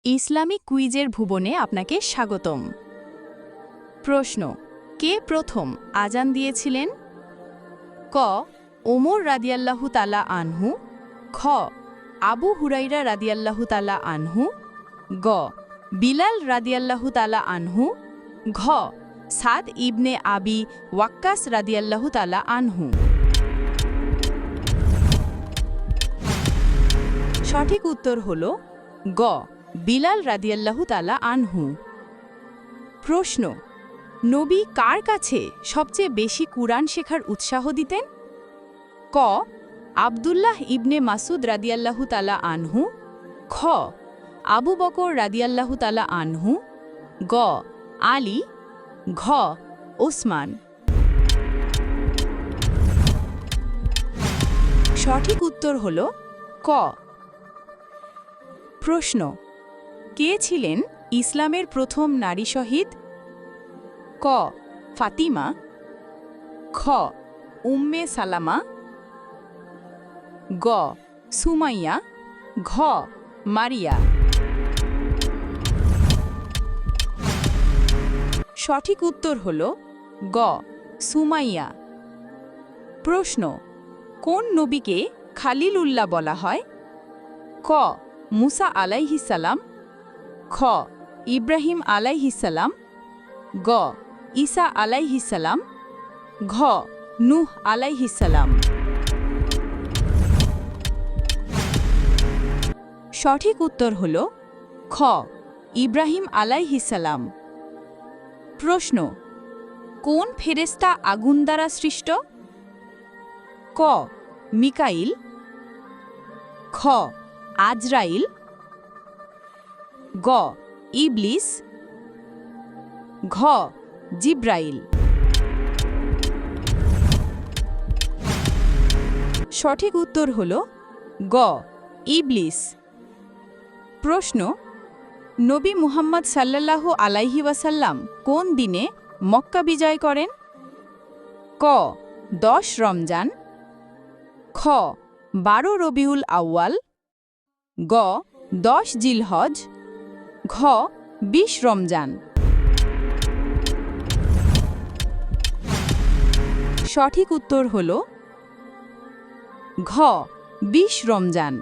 Islamic কুইজের ভুবনে আপনাকে স্বাগতম। প্রশ্ন: কে প্রথম আজান দিয়েছিলেন? ক. ওমর রাদিয়াল্লাহু তাআলা আনহু, খ. আবু হুরাইরা রাদিয়াল্লাহু তাআলা আনহু, গ. বিলাল রাদিয়াল্লাহু তাআলা আনহু, ঘ. সাদ ইবনে আবি ওয়াক্কাস রাদিয়াল্লাহু তাআলা আনহু। সঠিক উত্তর হল গ. বিলাল রাদিয়াল্লাহু তাআলা আনহু। প্রশ্ন: নবী কার কাছে সবচেয়ে বেশি কুরআন শেখার উৎসাহ দিতেন? ক. আব্দুল্লাহ ইবনে মাসুদ রাদিয়াল্লাহু তাআলা আনহু, খ. আবু বকর রাদিয়াল্লাহু তাআলা আনহু, গ. আলী, ঘ. ওসমান। সঠিক উত্তর হল ক. প্রশ্ন: কে ছিলেন ইসলামের প্রথম নারী শহীদ? ক. ফাতিমা, খ. উম্মে সালামা, গ. সুমাইয়া, ঘ. মারিয়া। সঠিক উত্তর হল গ. সুমাইয়া। প্রশ্ন: কোন নবীকে খালিলুল্লাহ বলা হয়? ক. মুসা আলাইহিস সালাম, খ. ইব্রাহিম আলাইহিস সালাম, গ. ঈসা আলাইহিস সালাম, ঘ. নূহ আলাইহিস সালাম। সঠিক উত্তর হল খ. ইব্রাহিম আলাইহিস সালাম। প্রশ্ন: কোন ফেরেশতা আগুন দ্বারা সৃষ্ট? ক. মিকাইল, খ. আজরাইল, গ. ইবলিস, ঘ. জিব্রাইল। সঠিক উত্তর হল গ. ইবলিস। প্রশ্ন: নবী মুহাম্মদ সাল্লাল্লাহু আলাইহি ওয়াসাল্লাম কোন দিনে মক্কা বিজয় করেন? ক. 10 রমজান, খ. 12 রবিউল আউয়াল, গ. 10 জিলহজ, ঘ. 20 রমজান। সঠিক উত্তর হল ঘ. 20 রমজান।